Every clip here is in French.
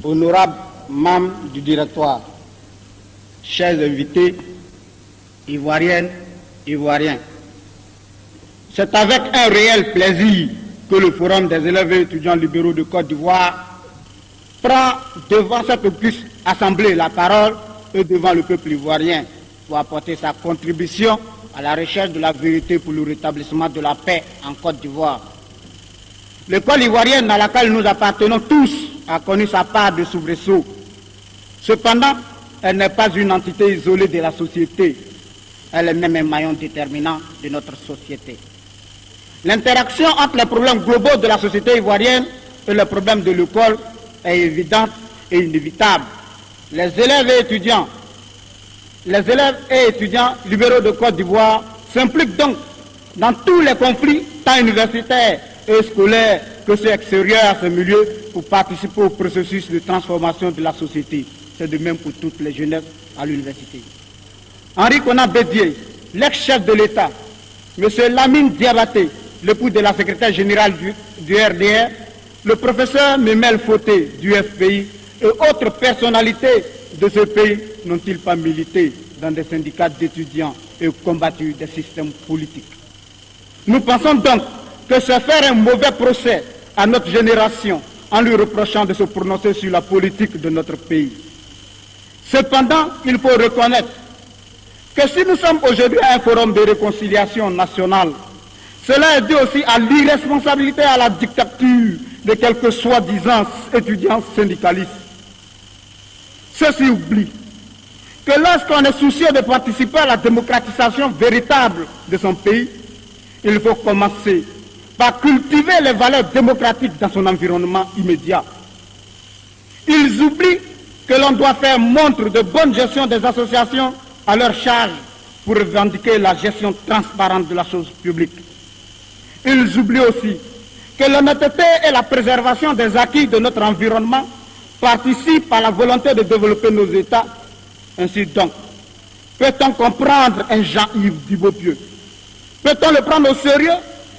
Honorables membres du directoire, chers invités, Ivoiriennes, Ivoiriens, c'est avec un réel plaisir que le Forum des élèves et étudiants libéraux de Côte d'Ivoire prend devant cette auguste assemblée la parole et devant le peuple ivoirien pour apporter sa contribution à la recherche de la vérité pour le rétablissement de la paix en Côte d'Ivoire. L'école ivoirienne à laquelle nous appartenons tous a connu sa part de soubresauts. Cependant, elle n'est pas une entité isolée de la société. Elle est même un maillon déterminant de notre société. L'interaction entre les problèmes globaux de la société ivoirienne et les problèmes de l'école est évidente et inévitable. Les élèves et étudiants libéraux de Côte d'Ivoire s'impliquent donc dans tous les conflits, tant universitaires et scolaires que ceux extérieurs à ce milieu, pour participer au processus de transformation de la société. C'est de même pour toutes les jeunesses à l'université. Henri Konan Bédié, l'ex-chef de l'État, M. Lamine Diabaté, l'époux de la secrétaire générale du RDR, le professeur Memel Fauté du FPI et autres personnalités de ce pays n'ont-ils pas milité dans des syndicats d'étudiants et combattu des systèmes politiques? Nous pensons donc que c'est faire un mauvais procès à notre génération en lui reprochant de se prononcer sur la politique de notre pays. Cependant, il faut reconnaître que si nous sommes aujourd'hui à un forum de réconciliation nationale, cela est dû aussi à l'irresponsabilité et à la dictature de quelques soi-disant étudiants syndicalistes. Ceux-ci oublient que lorsqu'on est soucieux de participer à la démocratisation véritable de son pays, il faut commencer par cultiver les valeurs démocratiques dans son environnement immédiat. Ils oublient que l'on doit faire montre de bonne gestion des associations à leur charge pour revendiquer la gestion transparente de la chose publique. Ils oublient aussi que l'honnêteté et la préservation des acquis de notre environnement participent à la volonté de développer nos États. Ainsi donc, peut-on comprendre un Jean-Yves Dibaupieux? Peut-on le prendre au sérieux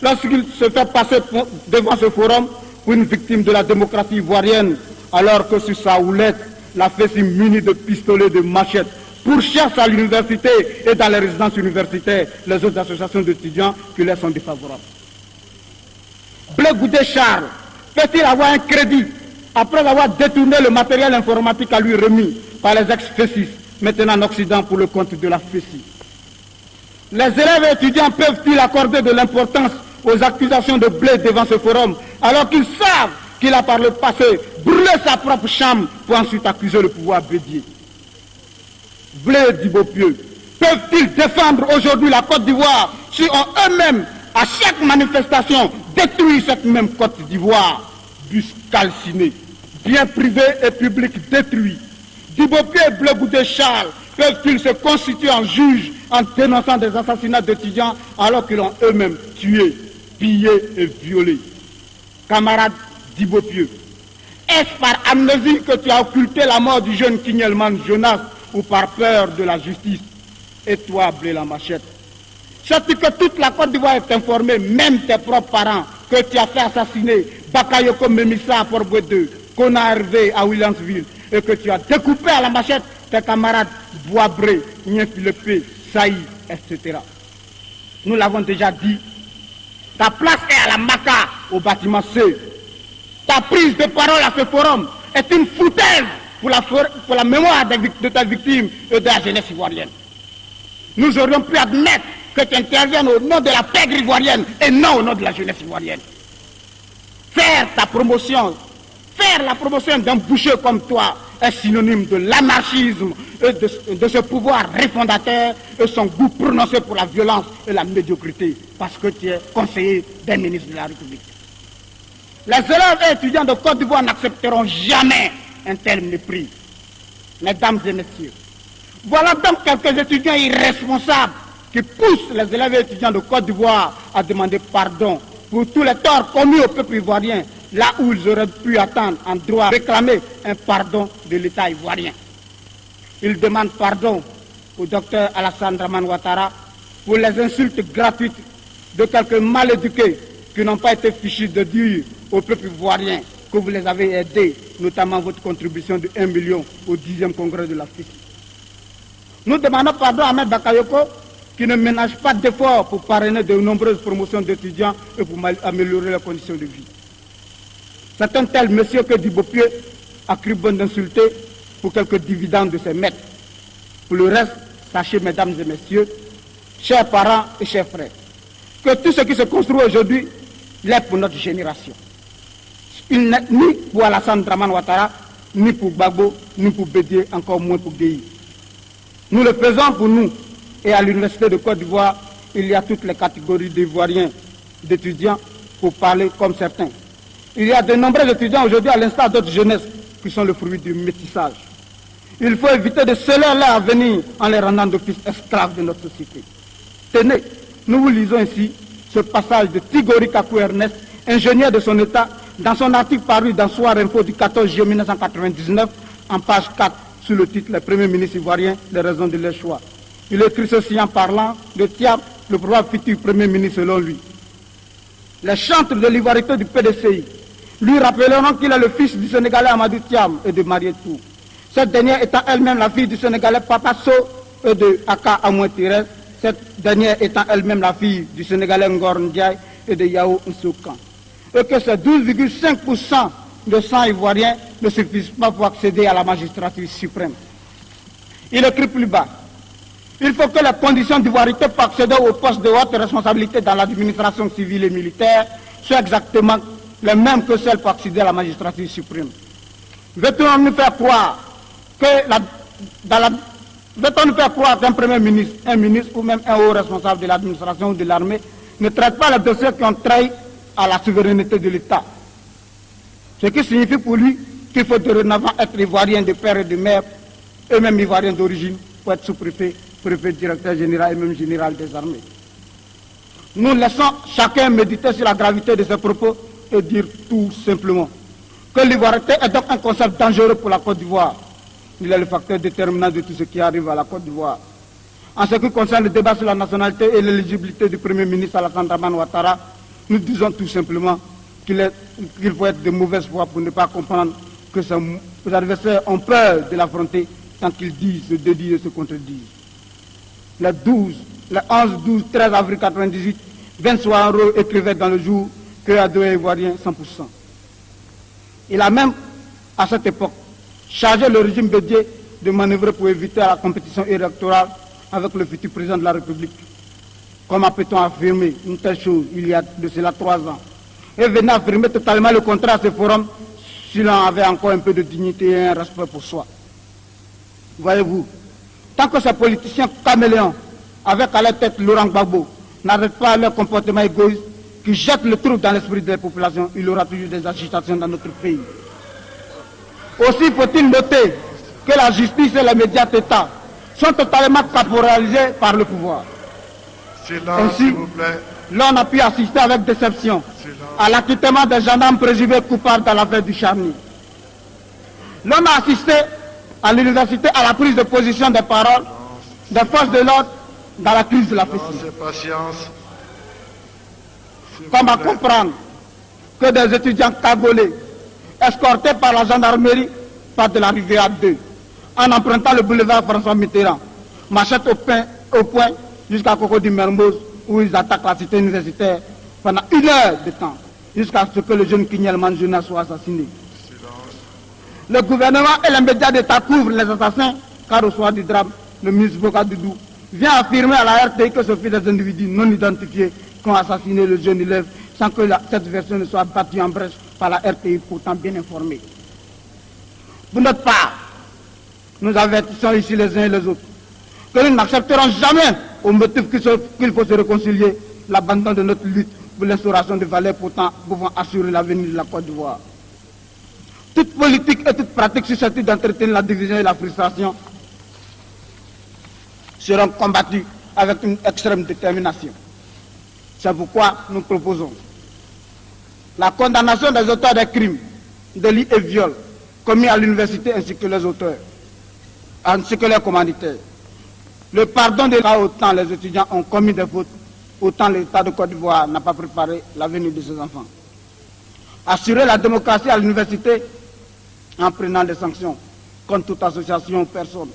lorsqu'il se fait passer devant ce forum pour une victime de la démocratie ivoirienne, alors que sur sa houlette, la fessée munie de pistolets, de machettes, pourchasse à l'université et dans les résidences universitaires les autres associations d'étudiants qui leur sont défavorables? Blé Goudé Charles peut-il avoir un crédit après avoir détourné le matériel informatique à lui remis par les ex-fessistes, maintenant en Occident pour le compte de la Fessie? Les élèves et étudiants peuvent-ils accorder de l'importance aux accusations de Blé devant ce forum, alors qu'ils savent qu'il a par le passé brûlé sa propre chambre pour ensuite accuser le pouvoir Bédié? Blé et Dibaupieux peuvent-ils défendre aujourd'hui la Côte d'Ivoire si eux-mêmes, à chaque manifestation, détruisent cette même Côte d'Ivoire? Bus calcinés, biens privés et publics détruits. Dibaupieux et Blé Goudé Charles peuvent-ils se constituer en juges en dénonçant des assassinats d'étudiants alors qu'ils ont eux-mêmes tué, pillé et violé? Camarade Dibaupieux, est-ce par amnésie que tu as occulté la mort du jeune Kinyelman Jonas ou par peur de la justice? Et toi, Blé la Machette, sais-tu que toute la Côte d'Ivoire est informée, même tes propres parents, que tu as fait assassiner Bakayoko Memissa à Fort-Boué-2, Kona Hervé à Williamsville, et que tu as découpé à la machette tes camarades Boisbré, Philippe, Saï, etc. Nous l'avons déjà dit, ta place est à la Maca, au bâtiment C. Ta prise de parole à ce forum est une foutaise pour la mémoire de ta victime et de la jeunesse ivoirienne. Nous aurions pu admettre que tu interviennes au nom de la pègre ivoirienne et non au nom de la jeunesse ivoirienne. Faire la promotion d'un boucher comme toi est synonyme de l'anarchisme et de ce pouvoir réfondateur et son goût prononcé pour la violence et la médiocrité, parce que tu es conseiller des ministres de la République. Les élèves et étudiants de Côte d'Ivoire n'accepteront jamais un tel mépris. Mesdames et messieurs, voilà donc quelques étudiants irresponsables qui poussent les élèves et étudiants de Côte d'Ivoire à demander pardon pour tous les torts commis au peuple ivoirien, là où ils auraient pu attendre en droit réclamer un pardon de l'État ivoirien. Ils demandent pardon au docteur Alassane Dramane Ouattara pour les insultes gratuites de quelques mal éduqués qui n'ont pas été fichus de dire au peuple ivoirien que vous les avez aidés, notamment votre contribution de 1 million au 10e congrès de la FIC. Nous demandons pardon à M. Bakayoko qui ne ménage pas d'efforts pour parrainer de nombreuses promotions d'étudiants et pour améliorer leurs conditions de vie. C'est un tel monsieur que Dubopieux a cru bon d'insulter pour quelques dividendes de ses maîtres. Pour le reste, sachez, mesdames et messieurs, chers parents et chers frères, que tout ce qui se construit aujourd'hui l'est pour notre génération. Il n'est ni pour Alassane Dramane Ouattara, ni pour Gbagbo, ni pour Bédié, encore moins pour Gueye. Nous le faisons pour nous. Et à l'Université de Côte d'Ivoire, il y a toutes les catégories d'Ivoiriens, d'étudiants, pour parler comme certains. Il y a de nombreux étudiants aujourd'hui, à l'instar d'autres jeunesses, qui sont le fruit du métissage. Il faut éviter de sceller leur avenir en les rendant de fils esclaves de notre société. Tenez, nous vous lisons ici ce passage de Tigori Kakou Ernest, ingénieur de son État, dans son article paru dans Soir Info du 14 juillet 1999, en page 4, sous le titre « Les premiers ministres ivoiriens, les raisons de leur choix ». Il écrit ceci en parlant de Thiam, le probable futur Premier ministre selon lui. Les chantres de l'ivoirité du PDCI lui rappelleront qu'il est le fils du Sénégalais Amadou Thiam et de Marietou. Cette dernière étant elle-même la fille du Sénégalais Papa Sow et de Aka Amoué Thérèse, cette dernière étant elle-même la fille du Sénégalais Ngor Ndiaye et de Yao Nsoukan. Et que ces 12,5% de sang ivoiriens ne suffisent pas pour accéder à la magistrature suprême. Il écrit plus bas. Il faut que les conditions d'ivoirité pour accéder au poste de haute responsabilité dans l'administration civile et militaire soient exactement les mêmes que celles pour accéder à la magistrature suprême. Veut-on nous faire croire qu'un premier ministre, un ministre ou même un haut responsable de l'administration ou de l'armée ne traite pas les dossiers qui ont trait à la souveraineté de l'État? Ce qui signifie pour lui qu'il faut dorénavant être ivoirien de père et de mère, et même ivoirien d'origine, pour être sous-préfet, préfet, directeur général et même général des armées. Nous laissons chacun méditer sur la gravité de ces propos et dire tout simplement que l'ivoirité est donc un concept dangereux pour la Côte d'Ivoire. Il est le facteur déterminant de tout ce qui arrive à la Côte d'Ivoire. En ce qui concerne le débat sur la nationalité et l'éligibilité du Premier ministre Alassane Dramane Ouattara, nous disons tout simplement qu'il faut être de mauvaise foi pour ne pas comprendre que ses adversaires ont peur de l'affronter tant qu'ils disent, se dédient et se contredisent. Le 11, 12, 13 avril 1998, Vincent Ouattara écrivait dans le jour que Ado est ivoirien 100%. Il a même, à cette époque, chargé le régime Bédié de manœuvrer pour éviter la compétition électorale avec le futur président de la République. Comment peut-on affirmer une telle chose il y a de cela 3 ans et venir affirmer totalement le contraire à ce forum s'il en avait encore un peu de dignité et un respect pour soi? Voyez-vous, tant que ces politiciens caméléons, avec à leur tête Laurent Gbagbo, n'arrêtent pas leur comportement égoïste qui jette le trouble dans l'esprit des populations, il y aura toujours des agitations dans notre pays. Aussi faut-il noter que la justice et les médias d'État sont totalement caporalisés par le pouvoir. Ainsi, l'on a pu assister avec déception à l'acquittement des gendarmes présumés coupables dans l'affaire du Charny. L'on a assisté à l'université à la prise de position des paroles des forces de l'ordre dans la crise de la FECI. Comme à comprendre que des étudiants cagolés, escortés par la gendarmerie, partent de la rivière 2, en empruntant le boulevard François Mitterrand, machette au point jusqu'à Cocody Mermoz, où ils attaquent la cité universitaire pendant 1 heure de temps, jusqu'à ce que le jeune Kinyel Manjouna soit assassiné. Le gouvernement et les médias d'État couvrent les assassins, car au soir du drame, le ministre Bokadidou vient affirmer à la RTI que ce fut des individus non identifiés qui ont assassiné le jeune élève sans que cette version ne soit battue en brèche par la RTI pourtant bien informée. Pour notre part, nous avertissons ici les uns et les autres que nous n'accepterons jamais, au motif qu'il faut se réconcilier, l'abandon de notre lutte pour l'instauration de valeurs pourtant pouvant assurer l'avenir de la Côte d'Ivoire. Toute politique et toute pratique susceptible d'entretenir la division et la frustration seront combattues avec une extrême détermination. C'est pourquoi nous proposons la condamnation des auteurs des crimes, délits et viols commis à l'université ainsi que les auteurs, ainsi que les commanditaires. Le pardon de là autant les étudiants ont commis des fautes autant l'État de Côte d'Ivoire n'a pas préparé l'avenir de ses enfants. Assurer la démocratie à l'université en prenant des sanctions contre toute association ou personne,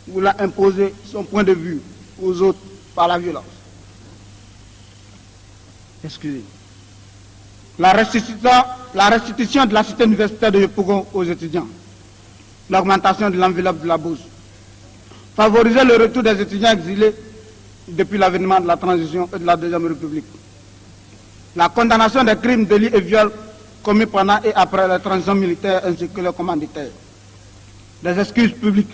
voulant imposer son point de vue aux autres par la violence. Excusez. La restitution de la cité universitaire de Yopougon aux étudiants. L'augmentation de l'enveloppe de la bourse. Favoriser le retour des étudiants exilés depuis l'avènement de la transition et de la Deuxième République. La condamnation des crimes, délits et viols commis pendant et après la transition militaire ainsi que le commanditaire. Des excuses publiques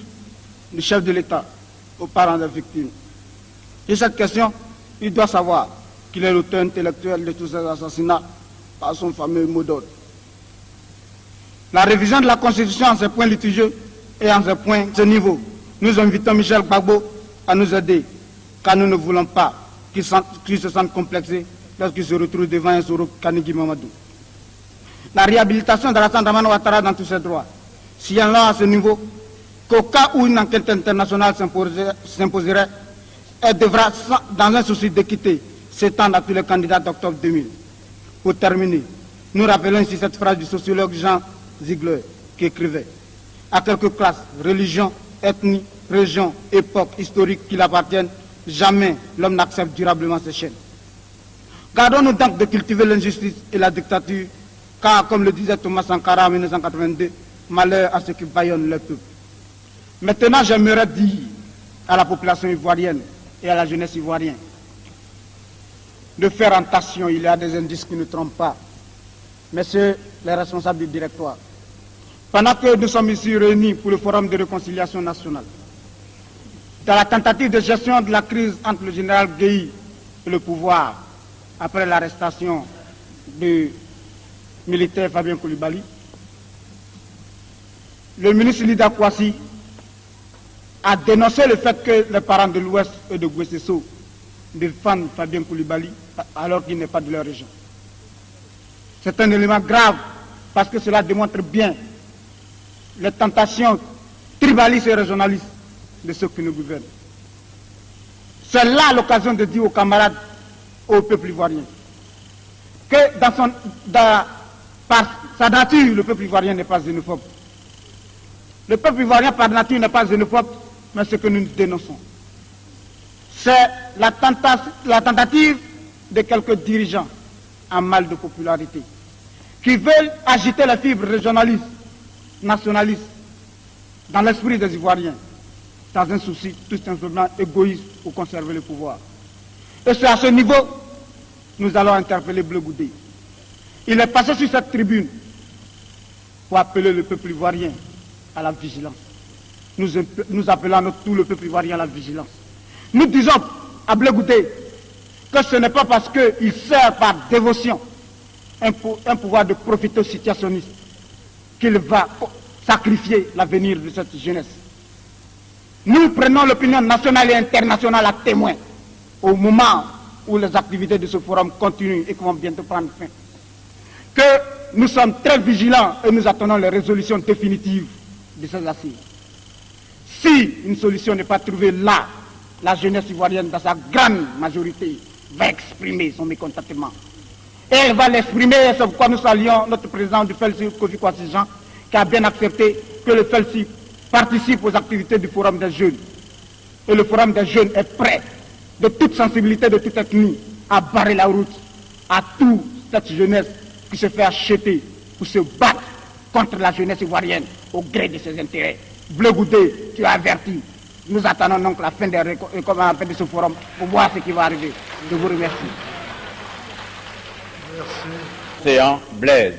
du chef de l'État aux parents des victimes. Et cette question, il doit savoir qu'il est l'auteur intellectuel de tous ces assassinats par son fameux mot d'ordre. La révision de la Constitution en ces points litigieux et en ces points de ce niveau. Nous invitons Michel Gbagbo à nous aider, car nous ne voulons pas qu'il se sente complexé lorsqu'il se retrouve devant un Soro Kanigi Mamadou. La réhabilitation d'Alassane Dramane Ouattara dans tous ses droits, signalant à ce niveau qu'au cas où une enquête internationale s'imposerait, elle devra, dans un souci d'équité, s'étendre à tous les candidats d'octobre 2000. Pour terminer, nous rappelons ici cette phrase du sociologue Jean Ziegler qui écrivait « À quelque classe, religion, ethnie, région, époque, historique qu'il appartienne, jamais l'homme n'accepte durablement ses chaînes. » Gardons-nous donc de cultiver l'injustice et la dictature, car, comme le disait Thomas Sankara en 1982, malheur à ceux qui bâillonnent le peuple. Maintenant, j'aimerais dire à la population ivoirienne et à la jeunesse ivoirienne de faire attention, il y a des indices qui ne trompent pas. Messieurs les responsables du directoire, pendant que nous sommes ici réunis pour le Forum de réconciliation nationale, dans la tentative de gestion de la crise entre le général Guèye et le pouvoir, après l'arrestation du militaire Fabien Coulibaly, le ministre Lida Kouassi a dénoncé le fait que les parents de l'Ouest et de Guessesso défendent Fabien Coulibaly alors qu'il n'est pas de leur région. C'est un élément grave parce que cela démontre bien les tentations tribalistes et régionalistes de ceux qui nous gouvernent. C'est là l'occasion de dire aux camarades, au peuple ivoirien, que par sa nature, le peuple ivoirien n'est pas xénophobe. Le peuple ivoirien par nature n'est pas xénophobe, mais ce que nous dénonçons, c'est la tentative de quelques dirigeants en mal de popularité qui veulent agiter les fibres régionalistes, nationalistes, dans l'esprit des Ivoiriens, dans un souci tout simplement égoïste pour conserver le pouvoir. Et c'est à ce niveau nous allons interpeller Bleu Goudé. Il est passé sur cette tribune pour appeler le peuple ivoirien à la vigilance. Nous appelons tout le peuple ivoirien à la vigilance. Nous disons à Bleu Goudé que ce n'est pas parce qu'il sert par dévotion un pouvoir de profito-situationniste qu'il va sacrifier l'avenir de cette jeunesse. Nous prenons l'opinion nationale et internationale à témoin au moment où les activités de ce forum continuent et qui vont bientôt prendre fin. Que nous sommes très vigilants et nous attendons les résolutions définitives de ces assises. Si une solution n'est pas trouvée là, la jeunesse ivoirienne, dans sa grande majorité, va exprimer son mécontentement. Et elle va l'exprimer, et c'est pourquoi nous saluons notre président du FELSI, Kofi Kwasi-Jean, qui a bien accepté que le FELSI participe aux activités du Forum des jeunes. Et le Forum des jeunes est prêt, de toute sensibilité, de toute ethnie, à barrer la route à toute cette jeunesse qui se fait acheter pour se battre contre la jeunesse ivoirienne au gré de ses intérêts. Bleu Goudé, tu as averti. Nous attendons donc la fin de ce forum pour voir ce qui va arriver. Je vous remercie. Merci. Séant Blaise.